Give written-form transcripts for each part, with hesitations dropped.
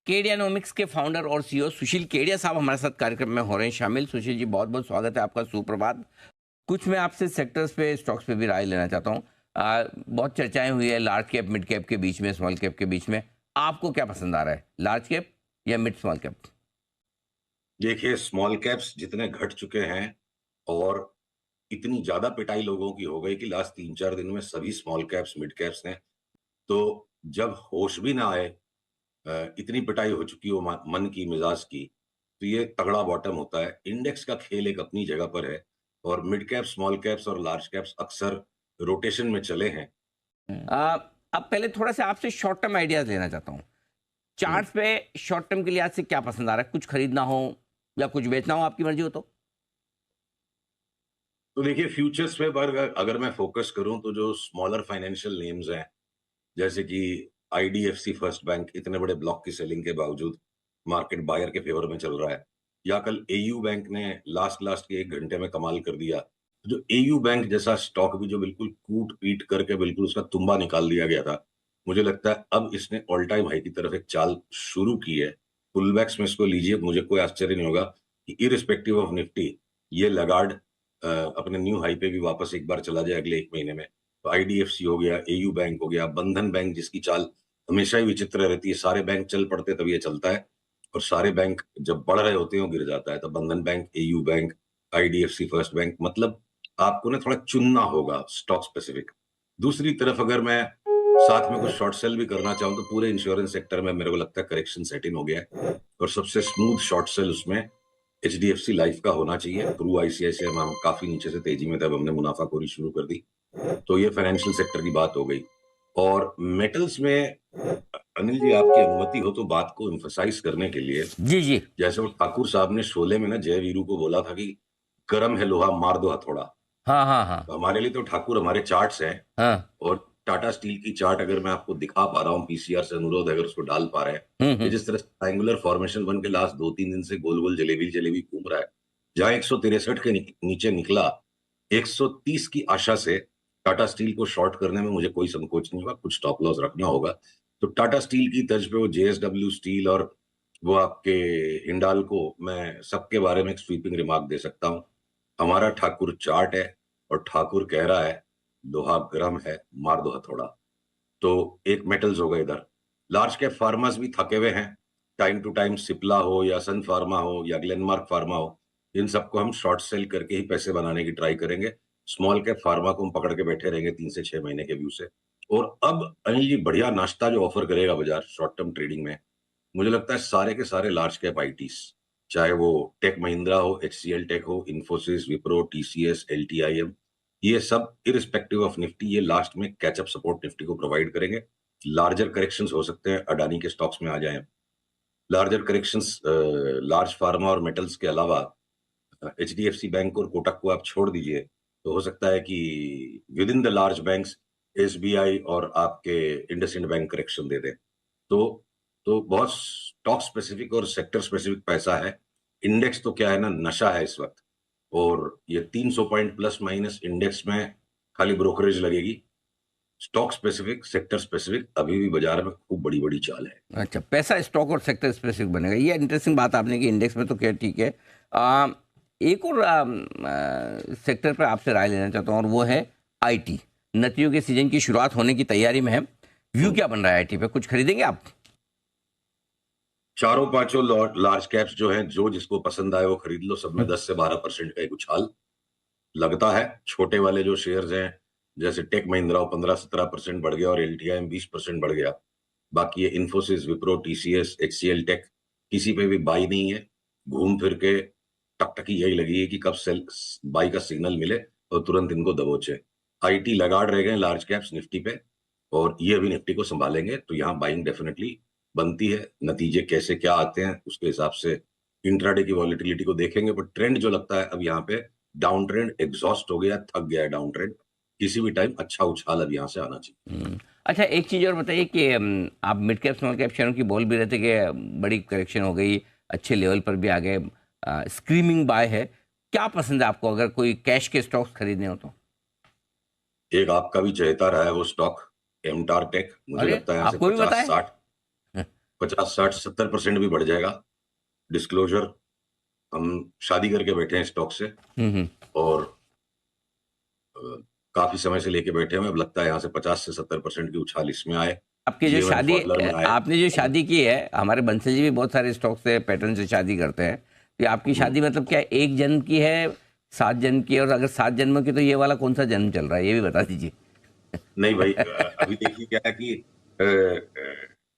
केडियानोमिक्स के फाउंडर और सीईओ सुशील केडिया साहब हमारे साथ कार्यक्रम में हो रहे हैं शामिल। सुशील जी, बहुत बहुत स्वागत है आपका, सुप्रभात। कुछ मैं आपसे सेक्टर्स पे, स्टॉक्स पे भी राय लेना चाहता हूँ। बहुत चर्चाएं हुई है लार्ज कैप मिड कैप के बीच में, स्मॉल कैप के बीच में। आपको क्या पसंद आ रहा है, लार्ज कैप या मिड स्मॉल कैप? देखिए, स्मॉल कैप्स जितने घट चुके हैं और इतनी ज्यादा पिटाई लोगों की हो गई कि लास्ट 3-4 दिन में सभी स्मॉल कैप्स मिड कैप्स ने, तो जब होश भी ना आए, इतनी पिटाई हो चुकी हो मन की मिजाज की, तो ये तगड़ा बॉटम होता है। इंडेक्स का खेल एक अपनी जगह पर है और मिड कैप, स्मॉल कैप्स और लार्ज कैप्स अक्सर रोटेशन में चले हैं। अब पहले थोड़ा सा आपसे शॉर्ट टर्म आइडियाज लेना चाहता हूँ। हम्म। चार्ट्स पे शॉर्ट टर्म के लिहाज से क्या पसंद आ रहा है? कुछ खरीदना हो या कुछ बेचना हो, आपकी मर्जी हो तो। तो देखिए, फ्यूचर्स पे पर अगर मैं फोकस करूं तो जो स्मॉलर फाइनेंशियल नेम्स हैं, जैसे कि आईडीएफसी फर्स्ट बैंक इतने बड़े ब्लॉक की सेलिंग के बावजूद मार्केट बायर के फेवर में चल रहा है, या कल एयू बैंक ने लास्ट लास्ट के 1 घंटे में कमाल कर दिया। तो जो एयू बैंक जैसा स्टॉक भी जो बिल्कुल कूट पीट करके बिल्कुल उसका तुम्बा निकाल दिया गया था, मुझे लगता है अब इसने ऑल टाइम हाई की तरफ एक चाल शुरू की है। पुलबैक्स में इसको लीजिए, मुझे कोई आश्चर्य नहीं होगा कि इरिस्पेक्टिव ऑफ निफ्टी ये लगार्ड अपने न्यू हाई पे भी वापस एक बार चला जाए अगले 1 महीने में। तो आईडीएफसी हो गया, एयू बैंक हो गया, बंधन बैंक जिसकी चाल हमेशा ही विचित्र रहती है। सारे बैंक चल पड़ते तब ये चलता है और सारे बैंक जब बढ़ रहे होते हैं वो गिर जाता है। तो बंधन bank, AU bank, IDFC first bank, मतलब आपको ना थोड़ा चुनना होगा स्टॉक स्पेसिफिक। दूसरी तरफ अगर मैं साथ में कुछ शॉर्ट सेल भी करना चाहूँ तो पूरे इंश्योरेंस सेक्टर में मेरे को लगता है करेक्शन सेट इन हो गया है और सबसे स्मूथ शॉर्ट सेल उसमें एचडीएफसी लाइफ का होना चाहिए। थ्रू आईसीआईसीआई में हम काफी नीचे से तेजी में, तब हमने मुनाफाखोरी शुरू कर दी। तो ये फाइनेंशियल सेक्टर की बात हो गई। और मेटल्स में अनिल जी, आपकी अनुमति हो तो बात को एम्फसाइज करने के लिए, जी जी। जैसे वो ठाकुर साहब ने शोले में ना जय वीरू को बोला था कि गरम है लोहा मार दो हथौड़ा। हाँ हाँ हाँ। तो हमारे लिए तो ठाकुर हमारे चार्ट्स हैं। हाँ। और टाटा स्टील की चार्ट अगर मैं आपको दिखा पा रहा हूँ, पीसीआर से अनुरोध अगर उसको डाल पा रहे हैं, ये हम्म। जिस तरह ट्रायंगुलर फॉर्मेशन बन के लास्ट 2-3 दिन से गोल गोल जलेबी जलेबी घूम रहा है, जहां 163 के नीचे निकला, 130 की आशा से टाटा स्टील को शॉर्ट करने में मुझे कोई संकोच नहीं होगा, कुछ स्टॉप लॉस रखना होगा। तो टाटा स्टील की तर्ज पे वो जेएसडब्ल्यू स्टील और वो आपके हिंडाल्को, मैं सबके बारे में एक स्वीपिंग रिमार्क दे सकता हूँ। हमारा ठाकुर चार्ट है और ठाकुर कह रहा है लोहा गर्म है, मार दो हथौड़ा। तो एक मेटल्स हो गए इधर। लार्ज कैप फार्मास भी थके हुए हैं। टाइम टू टाइम सिप्ला हो या सन फार्मा हो या ग्लेनमार्क फार्मा हो, इन सबको हम शॉर्ट सेल करके ही पैसे बनाने की ट्राई करेंगे। स्मॉल कैप फार्मा को हम पकड़ के बैठे रहेंगे 3 से 6 महीने के व्यू से। और अब अनिल जी, बढ़िया नाश्ता जो ऑफर करेगा बाजार शॉर्ट टर्म ट्रेडिंग में, मुझे लगता है सारे के सारे लार्ज कैप आईटीज, चाहे वो टेक महिंद्रा हो, एचसीएल टेक हो, इन्फोसिस, विप्रो, टीसीएस, एलटीआईएम, ये सब इरिस्पेक्टिव ऑफ निफ्टी ये लास्ट में कैचअप सपोर्ट निफ्टी को प्रोवाइड करेंगे। लार्जर करेक्शंस हो सकते हैं अडानी के स्टॉक्स में आ जाएं। लार्जर करेक्शंस लार्ज फार्मा और मेटल्स के अलावा एचडीएफसी बैंक और कोटक को आप छोड़ दीजिए, तो हो सकता है कि with in the large banks SBI और आपके इंडसइंड बैंक करेक्शन दे दें। तो बहुत स्टॉक स्पेसिफिक और सेक्टर स्पेसिफिक पैसा है। इंडेक्स तो क्या है ना, नशा है इस वक्त। और ये 300 पॉइंट प्लस माइनस इंडेक्स में खाली ब्रोकरेज लगेगी। स्टॉक स्पेसिफिक, सेक्टर स्पेसिफिक अभी भी बाजार में खूब बड़ी बड़ी चाल है। अच्छा, पैसा स्टॉक और सेक्टर स्पेसिफिक बनेगा, ये इंटरेस्टिंग बात आपने की। इंडेक्स में तो क्या, ठीक है। आ, एक और सेक्टर पर आपसे राय लेना चाहता हूँ और वो है आईटी। नतियों के सीजन की शुरुआत होने की तैयारी में है। व्यू हम्म। क्या बन रहा है आईटी पे? कुछ खरीदेंगे आप? चारों पांचों लार्ज कैप्स जो हैं, जो जिसको पसंद आए वो खरीद लो। सब में 10 से 12% का एक उछाल लगता है। छोटे वाले जो शेयर्स हैं, जैसे टेक महिंद्रा, 15-17% बढ़ गया और एलटीआई में 20% बढ़ गया। बाकी ये Infosys, Wipro, TCS, HCL tech, किसी पे भी बाई नहीं है। घूम फिर के टकटकी यही लगी है कि कब सेल बाई का सिग्नल मिले और तुरंत इनको दबोचे। आईटी लगाड़ रह गए लार्ज कैप्स निफ्टी पे और ये अभी निफ्टी को संभालेंगे, तो यहाँ बाइंग डेफिनेटली बनती है। नतीजे कैसे क्या आते हैं उसके हिसाब से इंट्राडे की वॉलिटिलिटी को देखेंगे, बट ट्रेंड जो लगता है अब यहाँ पे डाउन ट्रेंड एग्जॉस्ट हो गया, थक गया है डाउन ट्रेंड। किसी भी टाइम अच्छा उछाल अब यहाँ से आना चाहिए। अच्छा, एक चीज़ और बताइए कि आप मिड कैप स्मॉल कैप शेयरों की बोल भी रहे थे कि बड़ी करेक्शन हो गई, अच्छे लेवल पर भी आ गए, स्क्रीमिंग बाय है। क्या पसंद है आपको अगर कोई कैश के स्टॉक्स खरीदने हो तो? एक आपका भी चहेता रहा है वो स्टॉक, एमटार टेक, मुझे अरे, लगता है यहाँ से आपको भी पता 50-60। है? 50, 60, 70% भी बढ़ जाएगा। डिस्क्लोजर, हम शादी करके बैठे हैं स्टॉक से और काफी समय से लेके बैठे हैं। अब लगता है यहाँ से 50 से 70% की उछाल इसमें आए। आपकी जो जीवन शादी फॉडलर में आए। आपने जो शादी की है, हमारे बंसल जी भी बहुत सारे स्टॉक से पैटर्न से शादी करते हैं, तो आपकी शादी मतलब क्या एक जन्म की है, 7 जन्म की है? और अगर 7 जन्मों की तो ये वाला कौन सा जन्म चल रहा है, ये भी बता दीजिए। नहीं भाई, अभी देखिए क्या है कि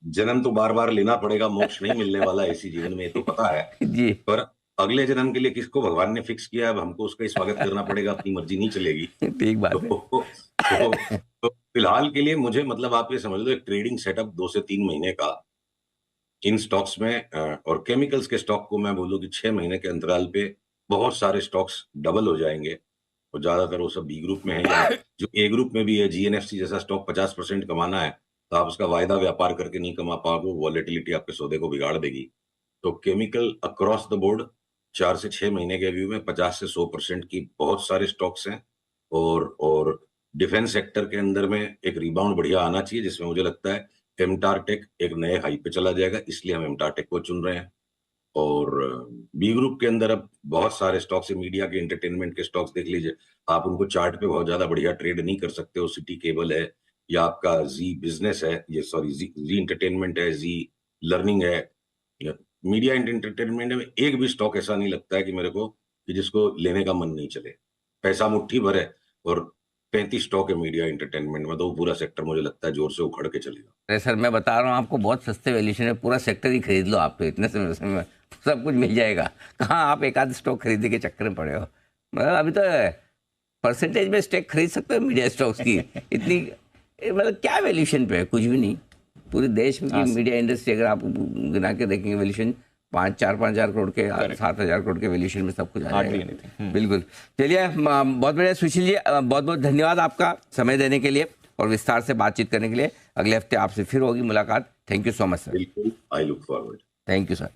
जन्म तो बार बार लेना पड़ेगा, मोक्ष नहीं मिलने वाला है इसी जीवन में, ये तो पता है। जी। पर अगले जन्म के लिए किसको भगवान ने फिक्स किया है, अब हमको उसका ही स्वागत करना पड़ेगा, अपनी मर्जी नहीं चलेगी। ठीक बात है। तो फिलहाल के लिए मुझे, मतलब आप ये समझ लो, एक ट्रेडिंग सेटअप 2 से 3 महीने का इन स्टॉक्स में, और केमिकल्स के स्टॉक को मैं बोलूं कि 6 महीने के अंतराल पे बहुत सारे स्टॉक्स डबल हो जाएंगे, और ज्यादातर वो सब बी ग्रुप में है, या जो ए ग्रुप में भी है। जीएनएफसी जैसा स्टॉक 50% कमाना है तो आप उसका वायदा व्यापार करके नहीं कमा पाओगे, वॉलेटिलिटी आपके सौदे को बिगाड़ देगी। तो केमिकल अक्रॉस द बोर्ड 4 से 6 महीने के व्यू में 50 से 100% की बहुत सारे स्टॉक्स हैं। और डिफेंस सेक्टर के अंदर में एक रिबाउंड बढ़िया आना चाहिए, जिसमें मुझे लगता है एमटार टेक एक नए हाई पे चला जाएगा, इसलिए हम एमटार टेक को चुन रहे हैं। और बी ग्रुप के अंदर अब बहुत सारे स्टॉक्स है, मीडिया के, एंटरटेनमेंट के स्टॉक्स देख लीजिए। आप उनको चार्ट पे बहुत ज्यादा बढ़िया ट्रेड नहीं कर सकते हो। सिटी केबल है, या आपका जी बिजनेस है, ये सॉरी जी एंटरटेनमेंट है, जी लर्निंग है, मीडिया एंड एंटरटेनमेंट में एक भी स्टॉक ऐसा नहीं लगता है कि मेरे को कि जिसको लेने का मन नहीं चले। पैसा मुट्ठी भर है, और 35 स्टॉक है मीडिया एंटरटेनमेंट में, तो वो पूरा सेक्टर मुझे लगता है जोर से उखड़ के चलेगा। अरे सर, मैं बता रहा हूँ आपको, बहुत सस्ते वैल्यूशन में पूरा सेक्टर ही खरीद लो आप, तो इतने समय में सब कुछ मिल जाएगा। कहाँ आप एक आध स्टॉक खरीदने के चक्कर में पड़े हो? मतलब अभी तो परसेंटेज में स्टेक खरीद सकते हो मीडिया स्टॉक्स की, इतनी मतलब क्या वैल्यूशन पे है? कुछ भी नहीं। पूरे देश में की मीडिया इंडस्ट्री अगर आप गिना के देखेंगे वैल्यूशन, 5-4-5 हजार करोड़ के, 7 हजार करोड़ के वैल्यूशन में सब कुछ आ जाएगा। बिल्कुल। चलिए, बहुत बढ़िया सुशील जी, बहुत बहुत धन्यवाद आपका समय देने के लिए और विस्तार से बातचीत करने के लिए। अगले हफ्ते आपसे फिर होगी मुलाकात। Thank you so much sir. बिल्कुल, I look forward. Thank you sir.